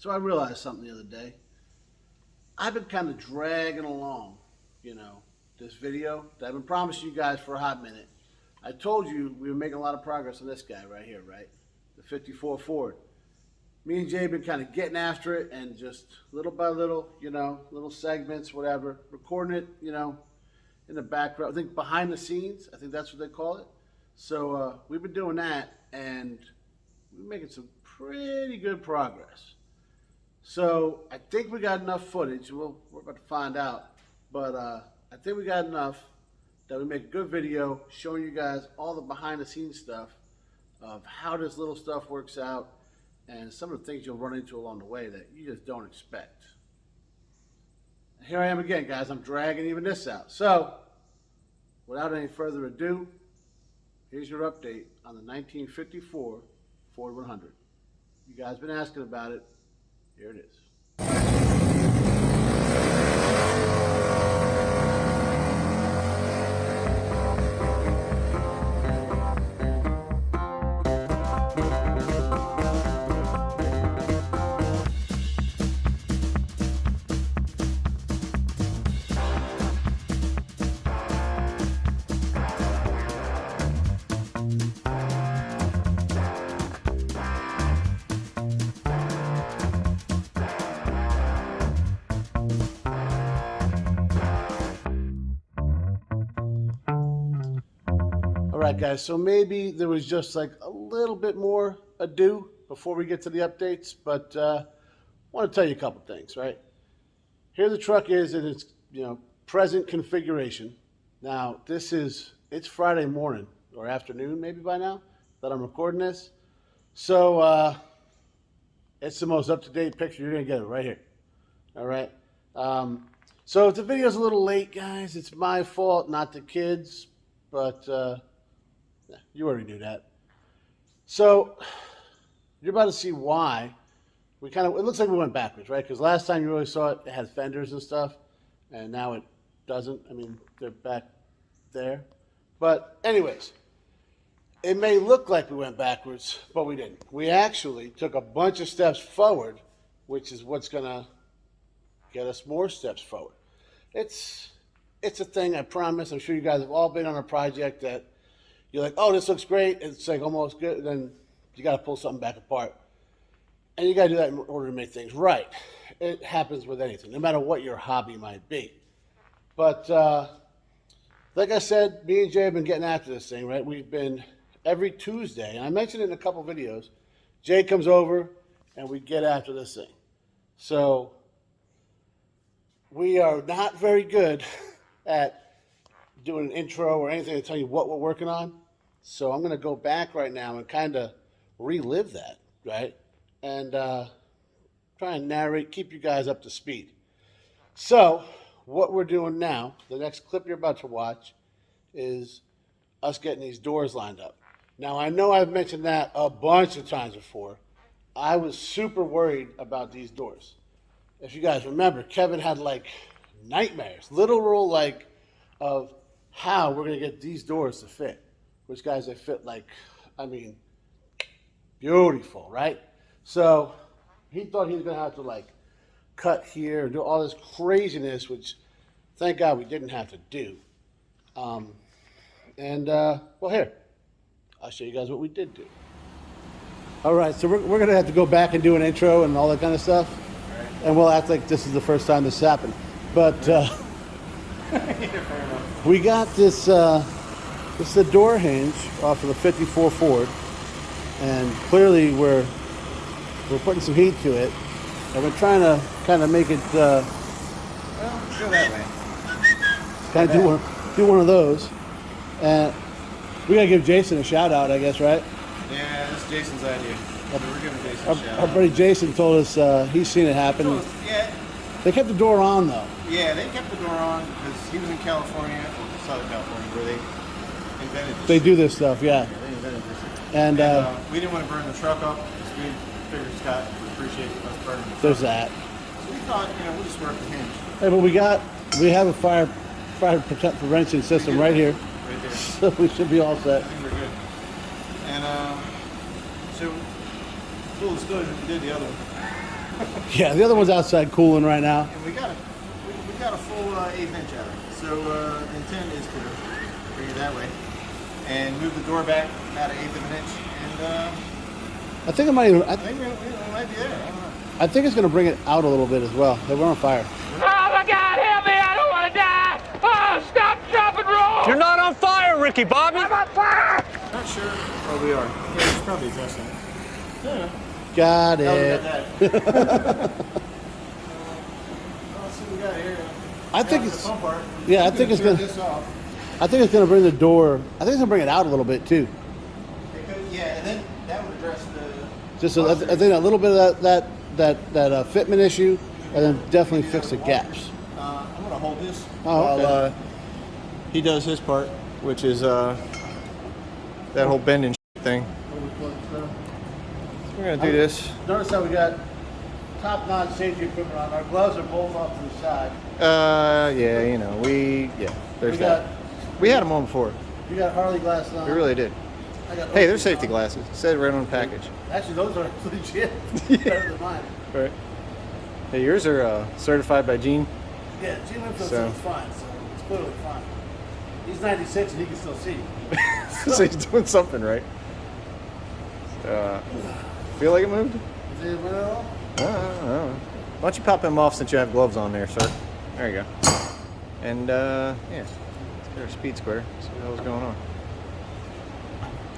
So I realized something the other day. I've been kind of dragging along, this video that I've been promising you guys for a hot minute. I told you we were making a lot of progress on this guy right here, right? The 54 Ford. Me and Jay have been kind of getting after it and just little by little, little segments, whatever, recording it, in the background. I think behind the scenes, I think that's what they call it. So we've been doing that and we're making some pretty good progress. So I think we got enough footage. We're about to find out, but I think we got enough that we make a good video showing you guys all the behind the scenes stuff of how this little stuff works out and some of the things you'll run into along the way that you just don't expect. Here I am again, guys. I'm dragging even this out. So without any further ado, here's your update on the 1954 Ford 100. You guys been asking about it. Here it is. All right, guys, so maybe there was just like a little bit more ado before we get to the updates, but I want to tell you a couple things, right? Here the truck is in its, present configuration. Now, it's Friday morning or afternoon maybe by now that I'm recording this. So it's the most up-to-date picture. You're going to get it right here. All right. So if the video's a little late, guys, it's my fault, not the kids, but you already knew that. So you're about to see why it looks like we went backwards, right? Because last time you really saw it, it had fenders and stuff, and now it doesn't. I mean, they're back there. But anyways, it may look like we went backwards, but we didn't. We actually took a bunch of steps forward, which is what's going to get us more steps forward. It's a thing, I promise. I'm sure you guys have all been on a project that you're like, oh, this looks great. It's like almost good. And then you got to pull something back apart. And you got to do that in order to make things right. It happens with anything, no matter what your hobby might be. But like I said, me and Jay have been getting after this thing, right? We've been every Tuesday, and I mentioned it in a couple videos, Jay comes over and we get after this thing. So we are not very good at doing an intro or anything to tell you what we're working on. So I'm going to go back right now and kind of relive that, right? And try and narrate, keep you guys up to speed. So what we're doing now, the next clip you're about to watch, is us getting these doors lined up. Now, I know I've mentioned that a bunch of times before. I was super worried about these doors. If you guys remember, Kevin had like nightmares, literal of how we're going to get these doors to fit. Which, guys, they fit beautiful, right? So he thought he was going to have to cut here and do all this craziness, which thank God we didn't have to do. Well, here, I'll show you guys what we did do. All right, so we're going to have to go back and do an intro and all that kind of stuff. Right. And we'll act like this is the first time this happened. But we got this, this is a door hinge off of the 54 Ford. And clearly we're putting some heat to it. And we're trying to kind of make it, well, go that way. Kind of do one of those. And we got to give Jason a shout out, I guess, right? Yeah, this is Jason's idea. We're giving Jason a shout out. Our buddy Jason told us he's seen it happen. So, yeah. They kept the door on, though. Yeah, they kept the door on because he was in California, or Southern California, where they invented this. They do this stuff, yeah. Yeah, they invented this. And we didn't want to burn the truck up because we figured Scott would appreciate us burning the truck. There's that. So we thought, we'll just work the hinge. Hey, but we have a fire prevention system right here. Right there. So we should be all set. I think we're good. And so full disclosure, we did the other one. Yeah, the other one's outside cooling right now. And we got a full 8-inch out of it. So the intent is to bring it that way and move the door back about 1/8 of an inch. And I think it might. I think we might be there. I don't know. I think it's going to bring it out a little bit as well. They were on fire. Oh my God, help me, I don't want to die! Oh, stop, drop, and roll! You're not on fire, Ricky Bobby! I'm on fire! Not sure. Oh, we are. Yeah, it's probably addressing it. Yeah. Got Oh, we it. got that. Let's see what we got here. I think The it's. fun part. Yeah, I think it's Turn going. this off. I think it's going to bring the door. I think it's going to bring it out a little bit too. Yeah, and then that would address the. Just I think a little bit of that fitment issue, and then definitely fix the gaps. I'm gonna hold this Oh, okay. while he does his part, which is that whole bending thing. So we're gonna do this. Notice how we got top-notch safety equipment on. Our gloves are both off to the side. Yeah, you know, there's We that. We had them on before. You got Harley glasses on. We really did. I got Hey, they're Oakley's safety on. glasses. It said right on the package. Actually, those are legit. Better than mine. All right. Hey, yours are certified by Gene. Yeah, Jim Winfield So- said it's fine, so it's clearly fine. He's 96 and he can still see. So he's doing something right. Feel like it moved? Is it went at all? Why don't you pop them off since you have gloves on there, sir? There you go. And yeah, let's get our speed square. See what the hell's going on.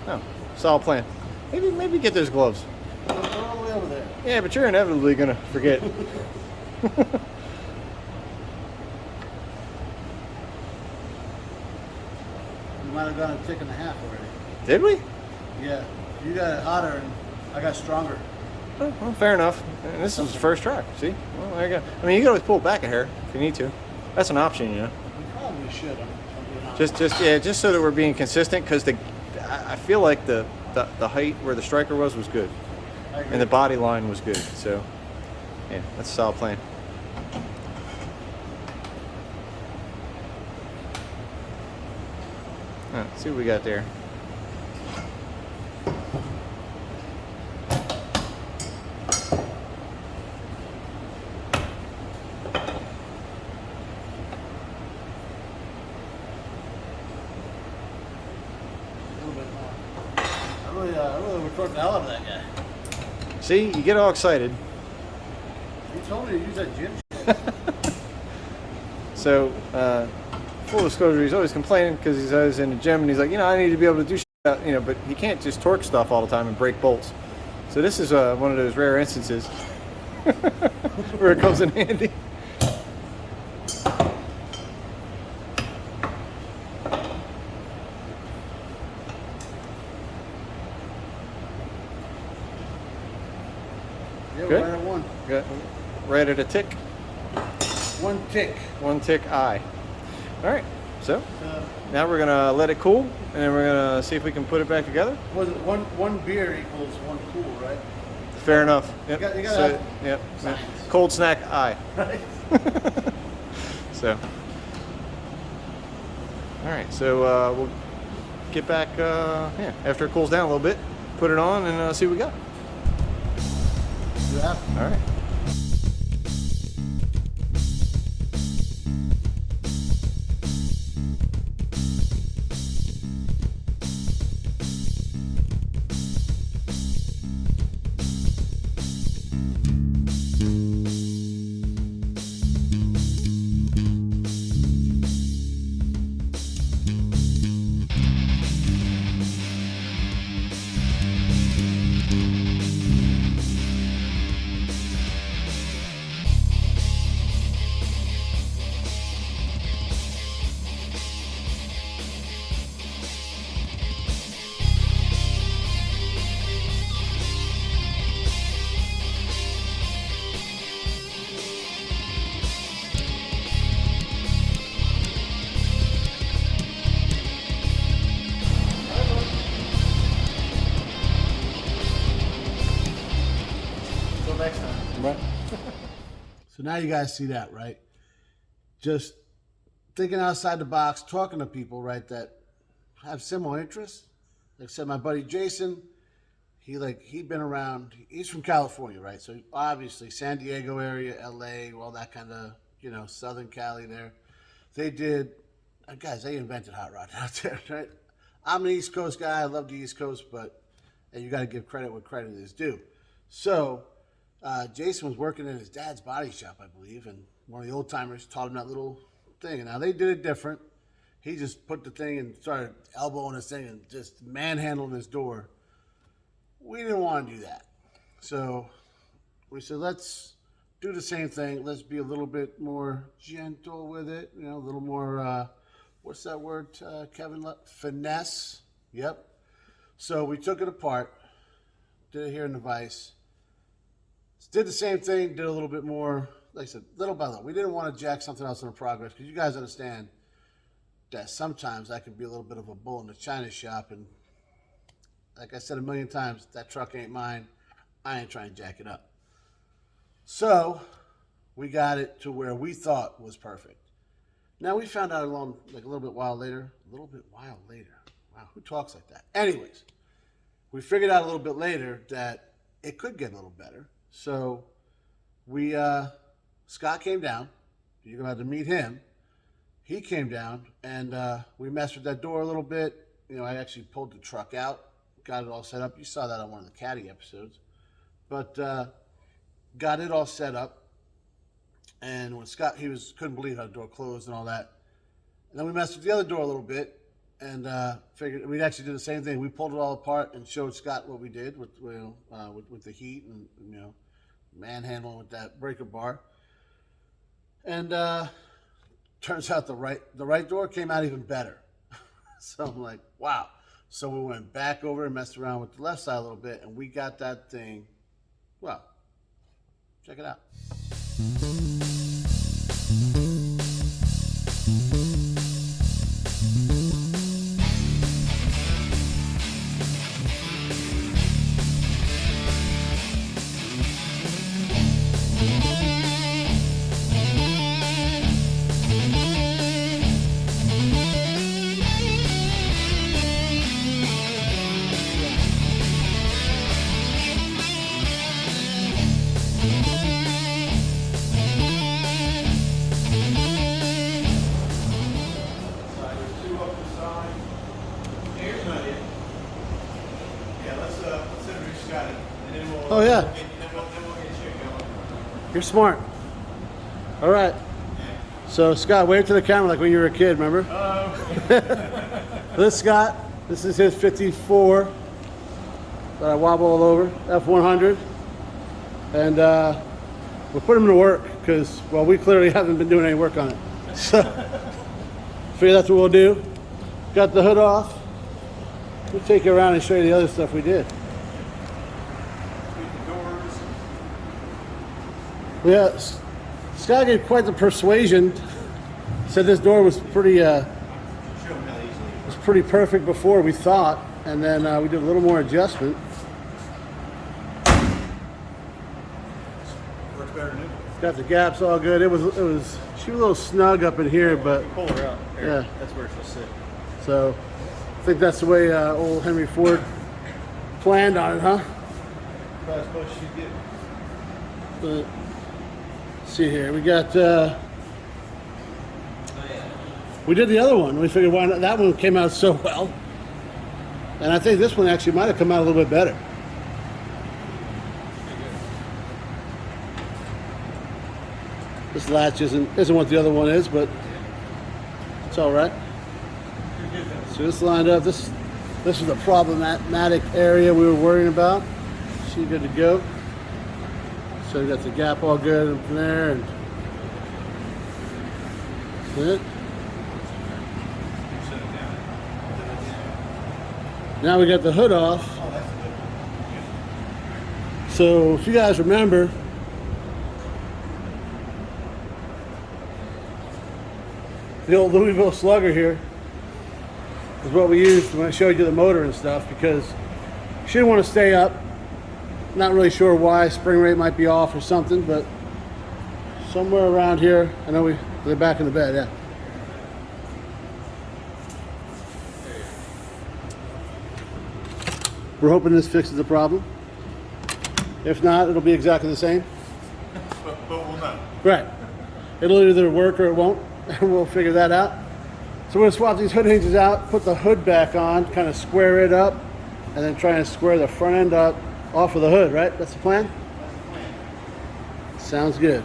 Oh, solid plan. Maybe get those gloves. They're all the way over there. Yeah, but you're inevitably gonna forget. You might have gone a tick and a half already. Did we? Yeah, you got it hotter and I got stronger. Oh, well, fair enough. And this was the first try. See? Well, there you go. I mean, you can always pull it back a hair if you need to. That's an option, you know. We probably should. I'm being honest. Just so that we're being consistent, because I feel like the height where the striker was good, I agree. and the body line was good. So, yeah, that's a solid plan. All right, let's see what we got there. A little bit more. I really recorded the hell out of that guy. See, you get all excited. You told me to use that gym. So, full disclosure, he's always complaining because he's always in the gym and he's like, I need to be able to do shit, but he can't just torque stuff all the time and break bolts. So this is one of those rare instances where it comes in handy. Yeah, Good. we're at one. Got right at a tick. One tick. One tick eye. All right, so Uh, now we're gonna let it cool, and then we're gonna see if we can put it back together. was it one beer equals one cool, right? Fair enough. Yep. You gotta So, have yep. science. Cold snack eye. Right. So, all right. So we'll get back. After it cools down a little bit, put it on and see what we got. Yeah. All right. Until next time. Right. So now you guys see that, right? Just thinking outside the box, talking to people, right, that have similar interests. Like I said, my buddy Jason, he'd been around. He's from California, right? So obviously San Diego area, LA, all that kind of, Southern Cali there. They did, guys, they invented hot rod out there, right? I'm an East Coast guy. I love the East Coast, but you got to give credit where credit is due. So Jason was working in his dad's body shop, I believe, and one of the old timers taught him that little thing. And now they did it different. He just put the thing and started elbowing this thing and just manhandling his door. We didn't want to do that. So we said, let's do the same thing. Let's be a little bit more gentle with it. A little more, what's that word, Kevin? Finesse. Yep. So we took it apart, did it here in the vise. Did the same thing, did a little bit more, like I said, little by little. We didn't want to jack something else in the progress because you guys understand that sometimes I can be a little bit of a bull in the china shop, and like I said a million times, that truck ain't mine. I ain't trying to jack it up. So we got it to where we thought was perfect. Now we found out a little while later. Wow, who talks like that? Anyways, we figured out a little bit later that it could get a little better. So we, Scott came down. You're gonna have to meet him. He came down and we messed with that door a little bit. I actually pulled the truck out. Got it all set up. You saw that on one of the Caddy episodes. But got it all set up. And when Scott, couldn't believe how the door closed and all that. And then we messed with the other door a little bit and figured we'd actually do the same thing. We pulled it all apart and showed Scott what we did with the heat and manhandling with that breaker bar. And turns out the right door came out even better. So I'm like, wow. So we went back over and messed around with the left side a little bit, and we got that thing. Well, check it out. Oh, yeah. You're smart. All right. So, Scott, wave to the camera like when you were a kid, remember? This Scott, this is his 54 that I wobble all over, F100. And we're putting him to work because, well, we clearly haven't been doing any work on it. So, figure that's what we'll do. Got the hood off. We'll take you around and show you the other stuff we did. Yeah, Scott gave quite the persuasion. Said this door was pretty perfect before we thought, and then we did a little more adjustment. Works better than new. Got the gaps all good. She was a little snug up in here, but Pull her out. Here, yeah, that's where she'll sit. So I think that's the way old Henry Ford planned on it, huh? Probably as close as you get. But, see here, we got, we did the other one. We figured why not, that one came out so well. And I think this one actually might have come out a little bit better. This latch isn't what the other one is, but it's all right. So this lined up. This is the problematic area we were worrying about. She's good to go. So we got the gap all good from there, and that's it. Now we got the hood off. So if you guys remember, the old Louisville Slugger here is what we used when I showed you the motor and stuff, because she didn't want to stay up. Not really sure why. Spring rate might be off or something, but somewhere around here. I know they're back in the bed, yeah. We're hoping this fixes the problem. If not, it'll be exactly the same. But we'll know. Right. It'll either work or it won't. We'll figure that out. So we're gonna swap these hood hinges out, put the hood back on, kind of square it up, and then try and square the front end up off of the hood, right? That's the plan? Sounds good.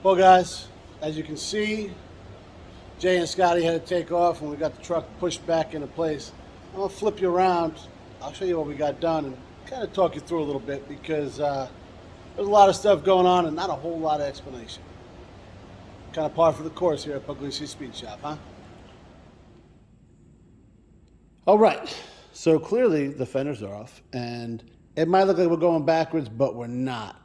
Well, guys, as you can see, Jay and Scotty had to take off when we got the truck pushed back into place. I'm gonna flip you around. I'll show you what we got done and kind of talk you through a little bit because there's a lot of stuff going on and not a whole lot of explanation. Kind of par for the course here at Pugliese Speed Shop, huh? All right, so clearly the fenders are off and it might look like we're going backwards, but we're not.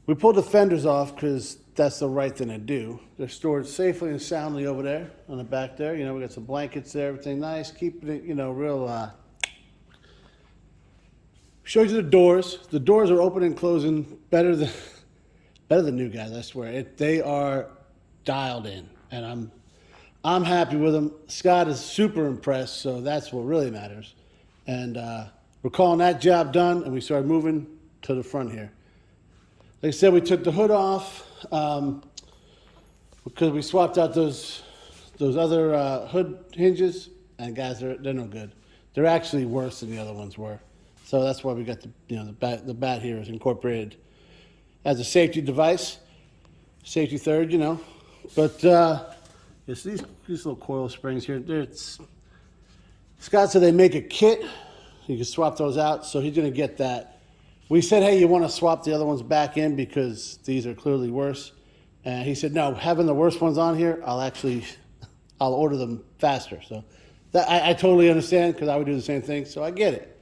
We pulled the fenders off because that's the right thing to do. They're stored safely and soundly over there on the back there. You know, we got some blankets there, everything nice, keeping it, you know, real. Showed you the doors. The doors are open and closing better than new guys. I swear, they are dialed in, and I'm happy with them. Scott is super impressed, so that's what really matters. And we're calling that job done, and we started moving to the front here. Like I said, we took the hood off because we swapped out those other hood hinges, and guys, they're no good. They're actually worse than the other ones were. So that's why we got the bat here is incorporated as a safety device, safety third, you know. But it's these little coil springs here. Scott said they make a kit. You can swap those out, so he's gonna get that. We said, hey, you want to swap the other ones back in because these are clearly worse. And he said, no, having the worst ones on here, I'll order them faster. So that, I totally understand because I would do the same thing. So I get it.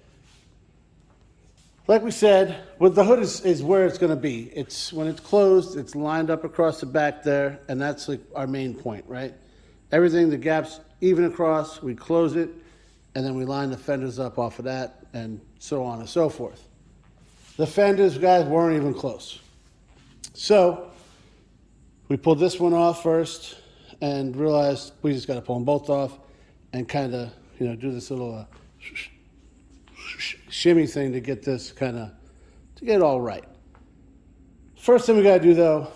Like we said, with the hood is where it's going to be. It's when it's closed, it's lined up across the back there. And that's like our main point, right? Everything, the gaps even across, we close it. And then we line the fenders up off of that and so on and so forth. The fenders, guys, weren't even close. So we pulled this one off first and realized we just got to pull them both off and kind of, you know, do this little shimmy thing to get this kind of, to get it all right. First thing we got to do, though,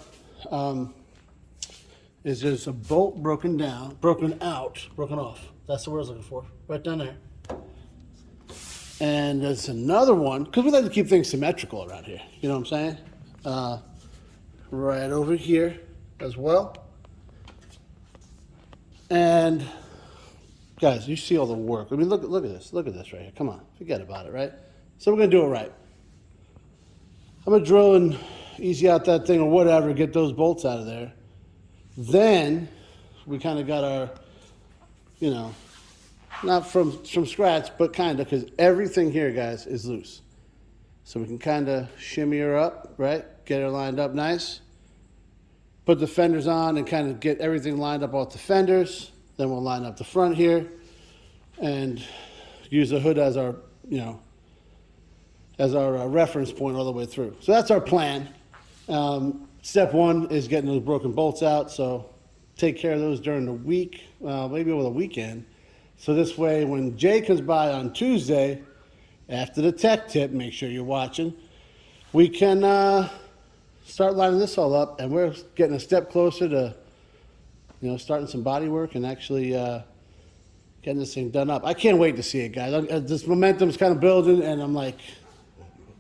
is there's a bolt broken off. That's the word I was looking for, right down there. And there's another one, because we like to keep things symmetrical around here. You know what I'm saying? Right over here as well. And guys, you see all the work. I mean, look at this. Look at this right here. Come on, forget about it, right? So we're gonna do it right. I'm gonna drill and easy out that thing or whatever, get those bolts out of there. Then we kind of got our, you know, not from scratch, but kind of, because everything here, guys, is loose. So we can kind of shimmy her up, right? Get her lined up nice. Put the fenders on and kind of get everything lined up off the fenders. Then we'll line up the front here and use the hood as our, as our reference point all the way through. So that's our plan. Step one is getting those broken bolts out. So take care of those during the week, maybe over the weekend. So this way, when Jay comes by on Tuesday, after the tech tip, make sure you're watching, we can start lining this all up, and we're getting a step closer to, starting some body work and actually getting this thing done up. I can't wait to see it, guys. This momentum's kind of building, and I'm like,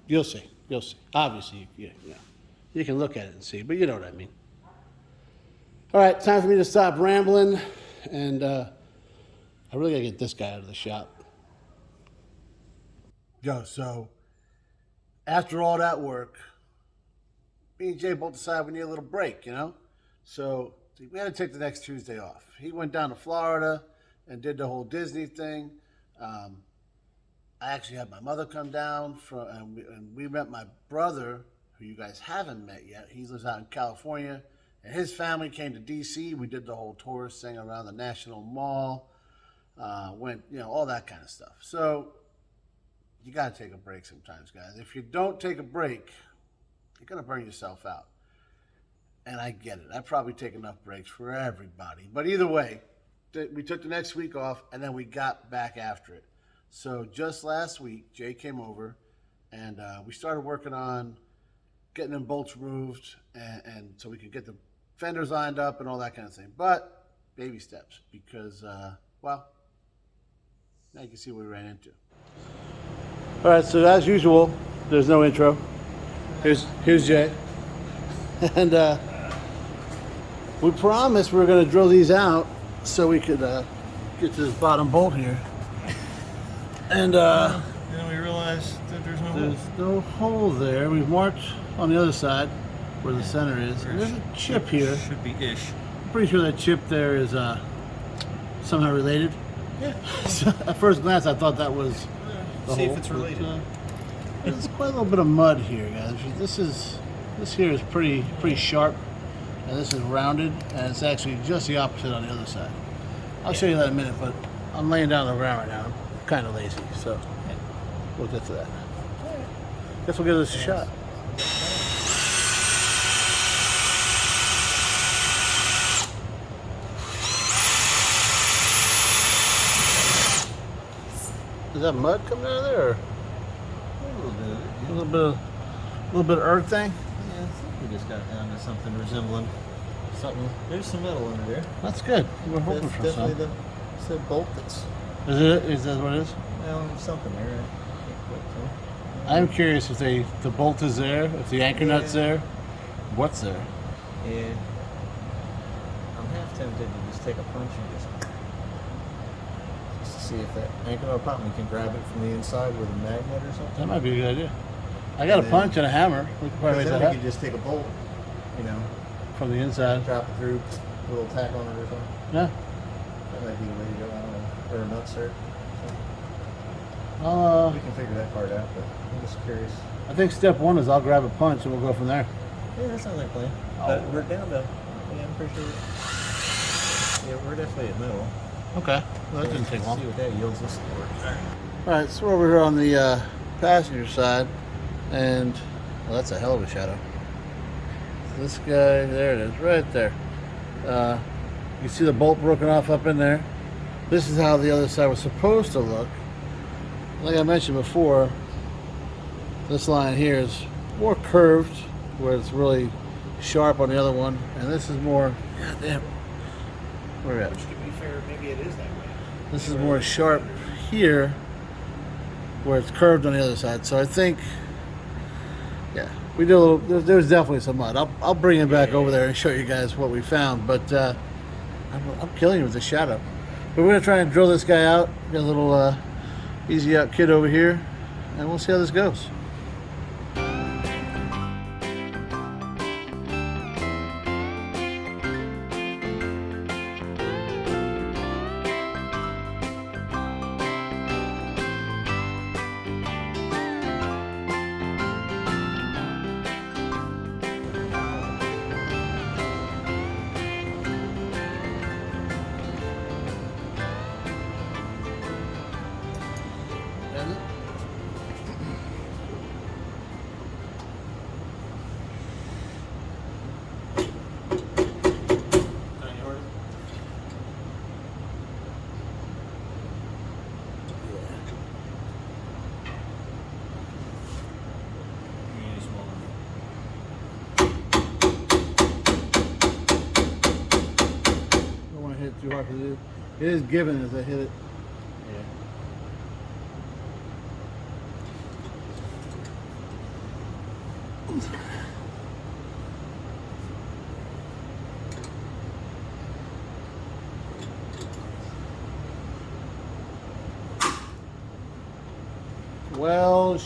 you'll see. Obviously, you can look at it and see, but you know what I mean. All right, time for me to stop rambling, and I really gotta get this guy out of the shop. So after all that work, me and Jay both decided we need a little break, So we had to take the next Tuesday off. He went down to Florida and did the whole Disney thing. I actually had my mother come down and we met my brother, who you guys haven't met yet. He lives out in California, and his family came to DC. We did the whole tourist thing around the National Mall, all that kind of stuff. So you got to take a break sometimes, guys. If you don't take a break, you're going to burn yourself out. And I get it. I probably take enough breaks for everybody. But either way, we took the next week off, and then we got back after it. So just last week, Jay came over, and we started working on getting them bolts removed, and so we could get the fenders lined up and all that kind of thing. But baby steps, because, now you can see what we ran into. All right, so as usual, there's no intro. Here's Jay. And we promised we were going to drill these out so we could get to this bottom bolt here. And then we realized that there's no hole there. We've marked on the other side where the center is. And there's a chip here. Should be ish. I'm pretty sure that chip there is somehow related. Yeah. So at first glance, I thought that was the See hole, if it's related. There's quite a little bit of mud here, guys. This here is pretty sharp, and this is rounded, and it's actually just the opposite on the other side. I'll show you that in a minute, but I'm laying down on the ground right now. I'm kind of lazy, so we'll get to that. Guess we'll give this a shot. Is that mud coming out of there? Or? A little bit of earth thing? Yeah, I think we just got down to something resembling something. There's some metal under there. That's good. We're hoping for some. Definitely the bolt that's... Is it? Is that what it is? Well, there's something there. I'm curious if the bolt is there, if the anchor nut's there, what's there? Yeah. I'm half tempted to just take a punch and just to see if that anchor nut pop, we can grab it from the inside with a magnet or something. That might be a good idea. I got a punch and a hammer. We could probably raise that we up could just take a bolt, from the inside. drop it through, a little tack on it or something. Yeah. That might be the way to go. I don't know. Or a nut cert. We can figure that part out, but I'm just curious. I think step one is I'll grab a punch and we'll go from there. Yeah, that sounds like a plan. But we're down to, I'm pretty sure. Yeah, we're definitely at middle. Okay. Well, that didn't take long. See what that yields us for. All right, so we're over here on the passenger side, and well, that's a hell of a shadow. This guy, there it is, right there. You see the bolt broken off up in there. This is how the other side was supposed to look. Like I mentioned before, this line here is more curved, where it's really sharp on the other one, and this is more, goddamn, where at? Which, to be fair, maybe it is that way. This is more sharp here, where it's curved on the other side. So I think, yeah, we did a little. There's definitely some mud. I'll bring it back over there and show you guys what we found. But I'm killing you with the shadow. But we're gonna try and drill this guy out. Got a little easy out kit over here, and we'll see how this goes. too hard because it is giving as I hit it. Well,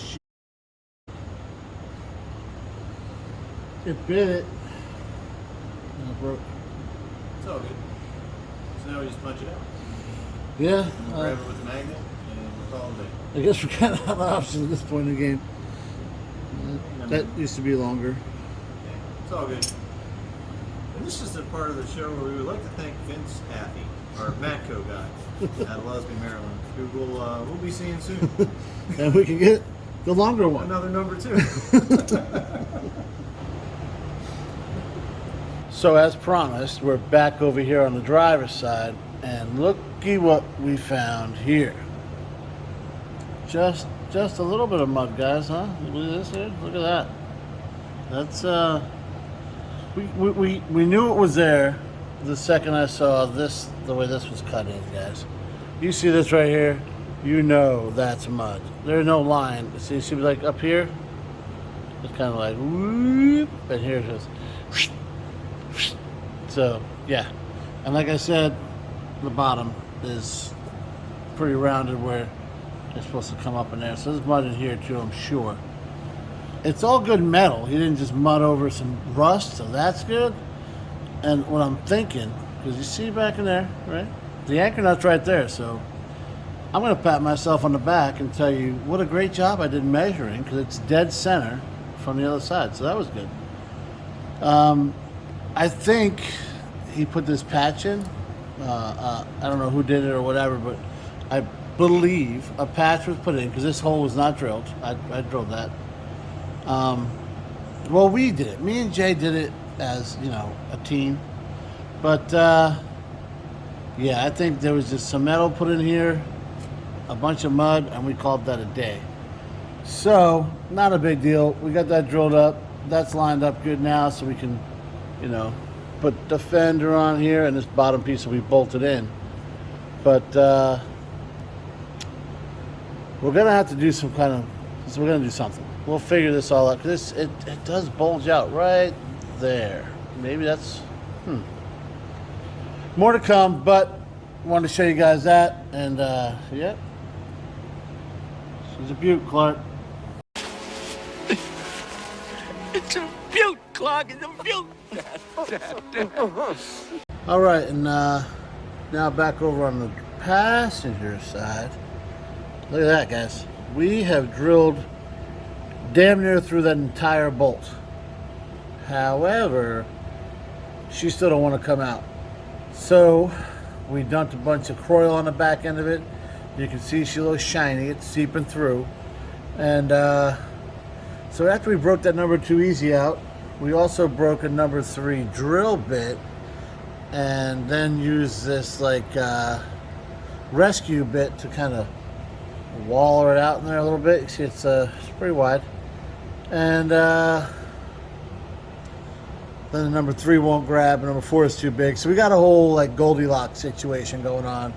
it bit it. And it broke. It's all good. So now we just punch it out. Yeah. Grab it with the magnet and we're all day. I guess we're kind of out of options at this point in the game. That used to be longer. Yeah, it's all good. And this is the part of the show where we would like to thank Vince Happy, our Matco guy out of Lusby, Maryland, who we'll be seeing soon. And we can get the longer one. Another number 2. So as promised, we're back over here on the driver's side, and looky what we found here. Just a little bit of mud, guys, huh? Look at this here. Look at that. That's we knew it was there the second I saw this, the way this was cut in, guys. You see this right here? You know that's mud. There's no line. See, you see like up here? It's kind of like whoop, and here it is. So yeah, and like I said, the bottom is pretty rounded where it's supposed to come up in there. So there's mud in here too, I'm sure. It's all good metal. He didn't just mud over some rust, so that's good. And what I'm thinking, because you see back in there, right? The anchor nut's right there, so I'm going to pat myself on the back and tell you what a great job I did measuring, because it's dead center from the other side, so that was good. I think he put this patch in. I don't know who did it or whatever, but I believe a patch was put in because this hole was not drilled. I drilled that. Well, we did it. Me and Jay did it as, you know, a team. But, yeah, I think there was just some metal put in here, a bunch of mud, and we called that a day. So, not a big deal. We got that drilled up. That's lined up good now, so we can, you know, put the fender on here, and this bottom piece will be bolted in. But, we're going to have to do some kind of, so we're going to do something. We'll figure this all out, because it does bulge out right there. Maybe that's, more to come, but wanted to show you guys that, and, yeah. She's a beaut, Clark. It's a beaut, Clark. It's a beaut. All right, and now back over on the passenger side. Look at that, guys. We have drilled damn near through that entire bolt. However, she still don't want to come out. So we dumped a bunch of Croil on the back end of it. You can see she's a little shiny. It's seeping through. And so after we broke that number 2 easy out, we also broke a number 3 drill bit, and then used this like rescue bit to kind of waller it out in there a little bit. You see it's pretty wide. And then the number 3 won't grab, and number 4 is too big. So we got a whole like Goldilocks situation going on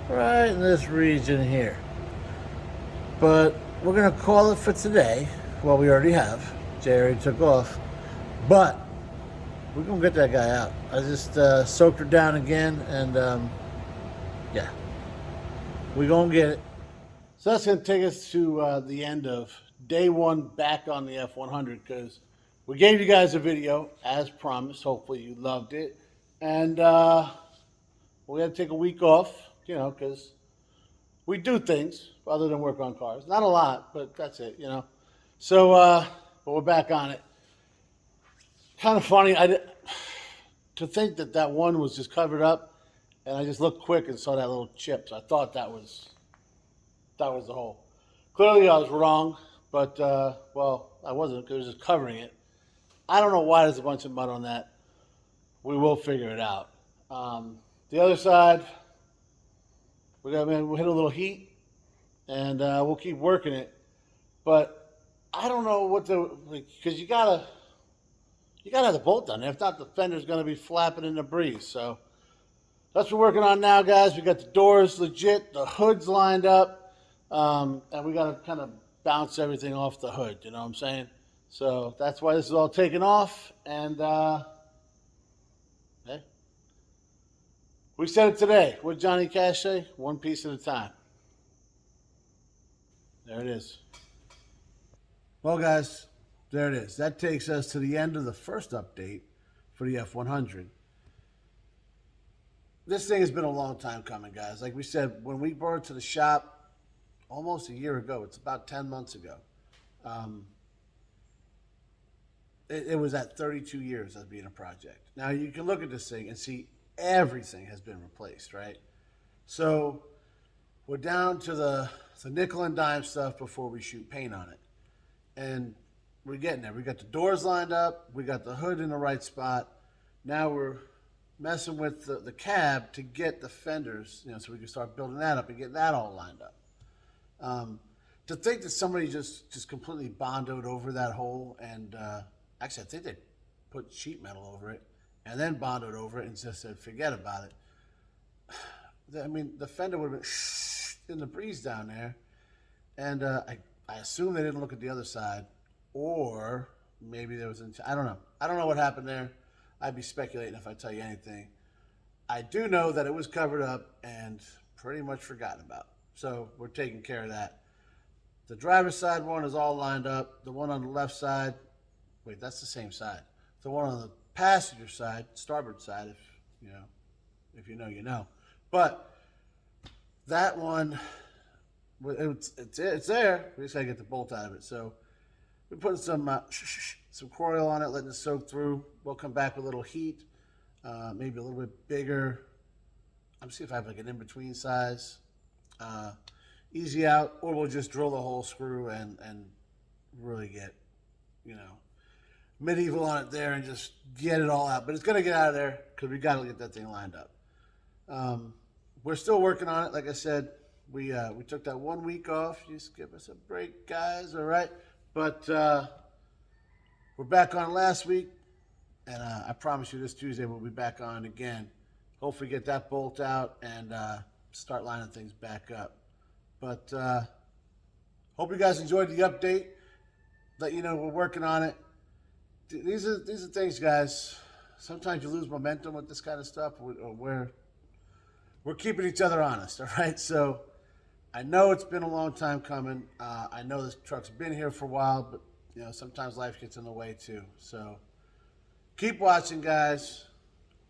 right in this region here. But we're gonna call it for today. Well, we already have. Jay already took off. But we're gonna get that guy out. I just soaked her down again, and yeah, we're gonna get it. So that's gonna take us to the end of day 1 back on the F100, because we gave you guys a video as promised. Hopefully you loved it, and we had to take a week off, you know, because we do things other than work on cars. Not a lot, but that's it, you know. So, but we're back on it. Kind of funny, to think that one was just covered up, and I just looked quick and saw that little chip. So I thought that was the hole. Clearly I was wrong, but well, I wasn't, because it was just covering it. I don't know why there's a bunch of mud on that. We will figure it out. The other side, we'll hit a little heat, and we'll keep working it. But I don't know what because you gotta have the bolt done. If not, the fender's gonna be flapping in the breeze. So That's what we're working on now, guys. We got the doors legit, the hood's lined up, and we got to kind of bounce everything off the hood. You know what I'm saying? So that's why this is all taken off. And hey, we said it today. What did Johnny Cash say? One piece at a time. There it is. Well, guys, there it is. That takes us to the end of the first update for the F100. This thing has been a long time coming, guys. Like we said, when we brought it to the shop almost a year ago, it's about 10 months ago, it was at 32 years as being a project. Now, you can look at this thing and see everything has been replaced, right? So we're down to the nickel and dime stuff before we shoot paint on it. And we're getting there. We got the doors lined up. We got the hood in the right spot. Now we're messing with the cab to get the fenders, so we can start building that up and get that all lined up. To think that somebody just completely bondoed over that hole, and actually I think they put sheet metal over it and then bonded over it and just said forget about it. I mean, the fender would have been in the breeze down there, and I assume they didn't look at the other side, or maybe there was I don't know. I don't know what happened there. I'd be speculating if I tell you anything. I do know that it was covered up and pretty much forgotten about. So we're taking care of that. The driver's side one is all lined up. The one on the left side, wait, that's the same side. The one on the passenger side, starboard side, if you know, you know. But that one, it's there. We just gotta get the bolt out of it. So we're putting some coil on it, letting it soak through. We'll come back with a little heat, maybe a little bit bigger. I'm see if I have like an in-between size. Easy out, or we'll just drill the whole screw and really get, medieval on it there and just get it all out. But it's gonna get out of there because we gotta get that thing lined up. We're still working on it. Like I said, we took that 1 week off. Just give us a break, guys. All right, but we're back on last week, and I promise you this Tuesday we'll be back on again. Hopefully get that bolt out and start lining things back up. But hope you guys enjoyed the update. Let you know we're working on it. These are things, guys. Sometimes you lose momentum with this kind of stuff. We're keeping each other honest, all right? So I know it's been a long time coming. I know this truck's been here for a while, but sometimes life gets in the way too. So keep watching, guys.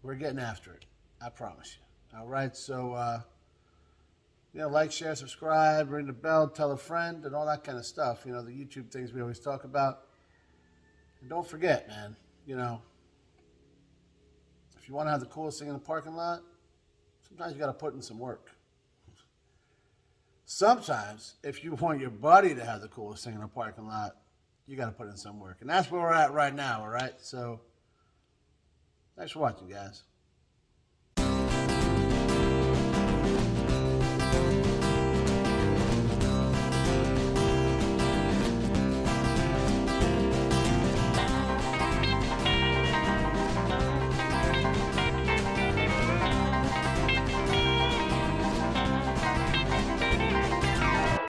We're getting after it. I promise you. All right. So like, share, subscribe, ring the bell, tell a friend, and all that kind of stuff. The YouTube things we always talk about. And don't forget, man. If you want to have the coolest thing in the parking lot, sometimes you got to put in some work. Sometimes, if you want your buddy to have the coolest thing in the parking lot, you got to put in some work. And that's where we're at right now, all right? So, thanks for watching, guys.